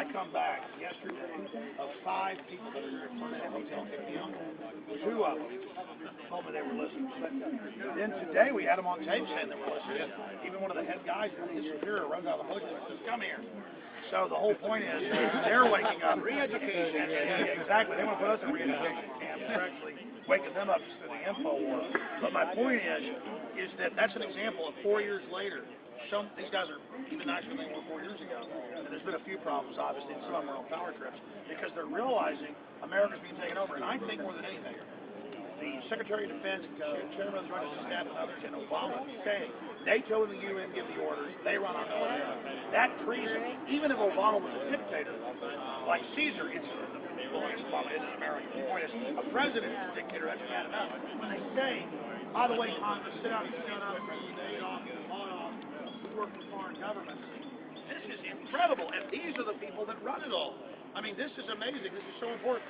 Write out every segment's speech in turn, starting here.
I come back yesterday of 5 people that are here in front of the hotel picked me up. 2 of them told me they were listening. Then today we had them on tape saying they were listening. Even one of the head guys, his superior, runs out of the bush and says, "Come here." So the whole point is they're waking up. Re-education. Exactly. They want to put us in re-education camps. They're actually waking them up through the info war. But my point is that that's an example of 4 years later. These guys are even nicer than they were 4 years ago. And there's been a few problems, obviously, and some of them are on power trips, because they're realizing America's being taken over. And I think more than anything, the Secretary of Defense, Chairman of the Joint Staff, and others, and Obama say NATO and the UN give the orders, they run our country. That treason, even if Obama was a dictator, like Caesar, it's Obama isn't American. The point is, a president is a dictator, that's bad enough. When they say, by the way, Congress, sit up, stay off, we work for foreign governments. This is incredible, and these are the people that run it all. I mean, this is amazing. This is so important.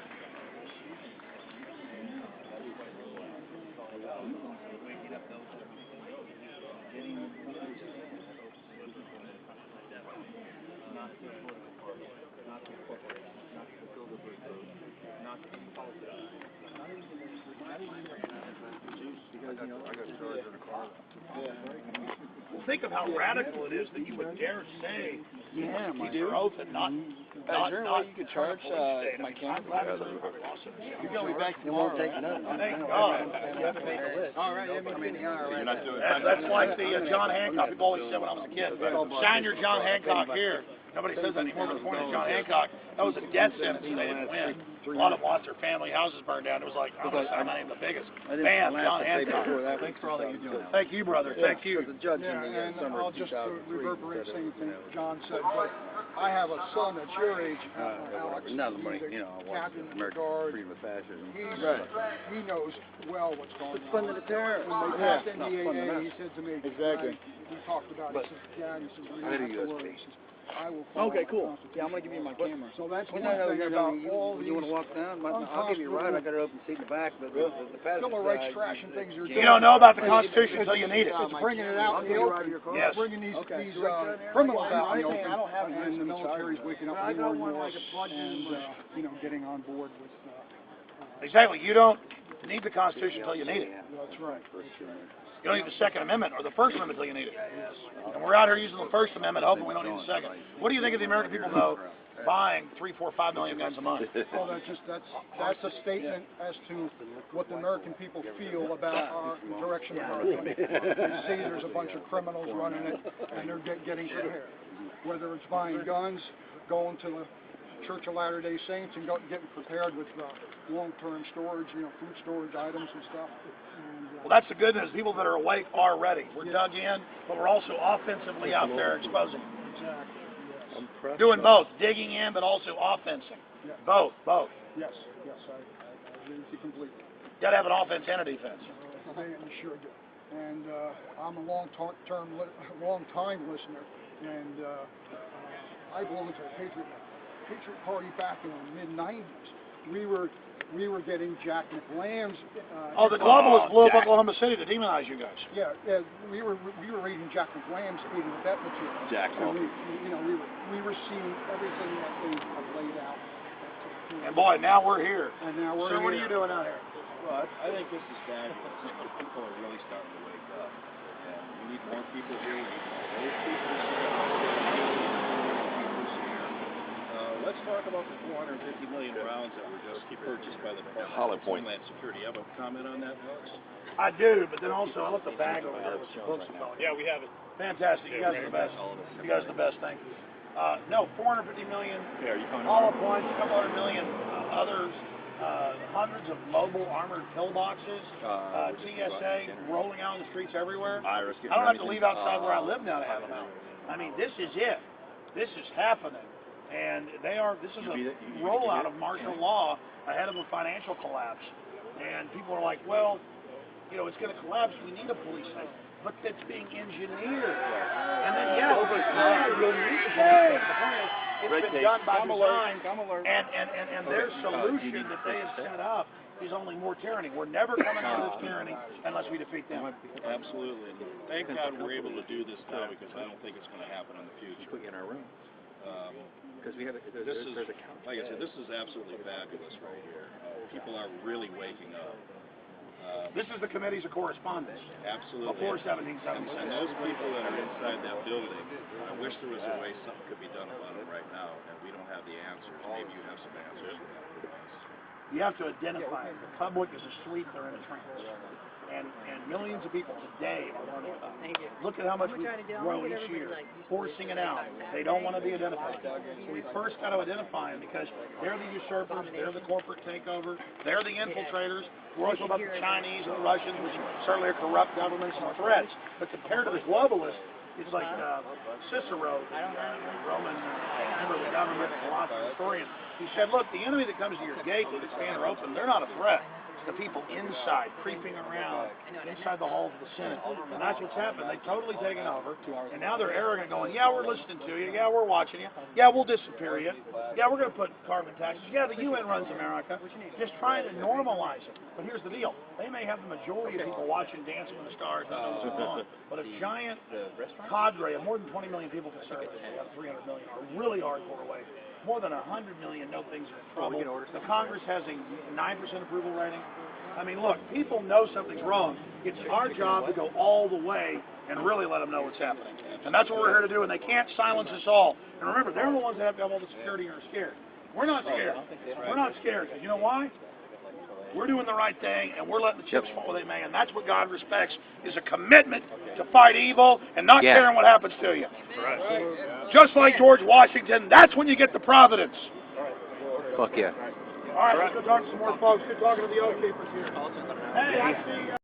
Well, think of how radical it is that you would dare say your oath and not. Is there a way you could charge my camera? You got me back tomorrow. Thank God. All right. That's like the John Hancock. People always said when I was a kid, shine your John Hancock here. Nobody says that anymore, but the point is John Hancock, that was a death sentence. They didn't win. A lot of them lost their family, houses burned down. It was like, I'm going to sign my name the biggest. Bam, John Hancock. Thanks for all that you're doing. Thank you, brother. Thank you. And I'll just reverberate the same thing John said, but I have a son that's your age, Alex. Not the money, he's I want captain of the American guard. freedom of fascism. He knows well what's going on. It's funding the terror. When they passed NDAA, he said to me, Exactly. We talked about it. He says, Dad, he says, we don't have to worry. He says, I will follow. Okay, cool. Yeah, I'm going to give you my camera. So that's one thing about all these. You want to walk down? I'll give you a ride. I got an open seat in the back, but the Bill of Rights trash and things are. You don't know about the Constitution until you need it. It's bringing it out in the open. Yes. Bringing these criminals out in the open, and the military's waking up more and more, and getting on board with. Exactly. You don't need the Constitution until you need it. That's right. You don't need the Second Amendment or the First Amendment until you need it. And we're out here using the First Amendment, hoping we don't need the Second. What do you think of the American people, though, buying 3, 4, 5 million guns a month? Well, that's a statement as to what the American people feel about our direction of our country. They see there's a bunch of criminals running it, and they're getting prepared. Whether it's buying guns, going to the Church of Latter-day Saints, and getting prepared with long-term storage, food storage items and stuff. Well, that's the good news. People that are awake are ready. We're dug in, but we're also offensively out there exposing. Exactly. Yes. Doing both, digging in, but also offensing. Yeah. Both. Yes, I agree with you completely. You got to have an offense and a defense. You sure do. And I'm a long-time listener, and I belong to the Patriot Party back in the mid-'90s. We were getting Jack McLamb's. The globalists blew up Oklahoma City to demonize you guys. Yeah, we were reading Jack McLamb's aiding and abet material. Jack. So we were seeing everything that they have laid out. And boy, now we're here. And now we're here. So what are you doing out here? Well, I think this is fabulous. People are really starting to wake up. And we need more people here. We need more old people here. Let's talk about the 450 million rounds that were just purchased by the Department of Homeland Security. You have a comment on that, Alex? I do, but then also I left the bag over there with some books. Yeah, we have it. Fantastic. You guys are the best. You guys are the best. Thank you. No, 450 million. Yeah, are you coming? Hollow points, a couple hundred million others. Hundreds of mobile armored pillboxes. TSA rolling out in the streets everywhere. I don't have to leave outside where I live now to have them out. I mean, this is it. This is happening. And this is a rollout of martial law ahead of a financial collapse. And people are like, well, it's going to collapse. We need a police state. But it's being engineered. And then, you'll need a police state. It's been done by design. And their solution that they have set up is only more tyranny. We're never coming out of this tyranny unless we defeat them. Absolutely. Thank God we're able to do this now, because I don't think it's going to happen in the future. Put you in our room. Because we have this is, like I said, this is absolutely fabulous right here. People are really waking up. This is the committees of correspondence. Absolutely. Before 1776. And those people that are inside that building, I wish there was a way something could be done about it right now, and we don't have the answers. Maybe you have some answers. You have to identify it. The public is asleep, they're in a trance. And millions of people today are learning about it. Look at how much we've grown each year, forcing it out. They don't want to be identified. So we first got to identify them because they're the usurpers, they're the corporate takeover, they're the infiltrators. We're also about the Chinese and the Russians, which certainly are corrupt governments and threats. But compared to the globalists, it's like Cicero, the Roman member of the government, philosopher, historian. He said, look, the enemy that comes to your gate with its banner open, they're not a threat. It's the people inside, creeping around, inside the halls of the Senate. And that's what's happened. They've totally taken over. And now they're arrogant, going, yeah, we're listening to you. Yeah, we're watching you. Yeah, we'll disappear you. Yeah, we're going to put carbon taxes. Yeah, the UN runs America. Just trying to normalize it. But here's the deal. They may have the majority of people watching Dancing with the Stars and those who gone. But a giant cadre of more than 20 million people conservative, about 300 million, are really hardcore away. More than 100 million know things are in trouble. The Congress has a 9% approval rating. I mean, look, people know something's wrong. It's our job to go all the way and really let them know what's happening. And that's what we're here to do, and they can't silence us all. And remember, they're the ones that have to have all the security and are scared. We're not scared. We're not scared, because you know why? We're doing the right thing, and we're letting the chips fall where they may, and that's what God respects, is a commitment to fight evil and not caring what happens to you. Just like George Washington, that's when you get the providence. Fuck yeah. All right, let's go talk to some more folks. Good talking to the oath keepers here. Hey, I see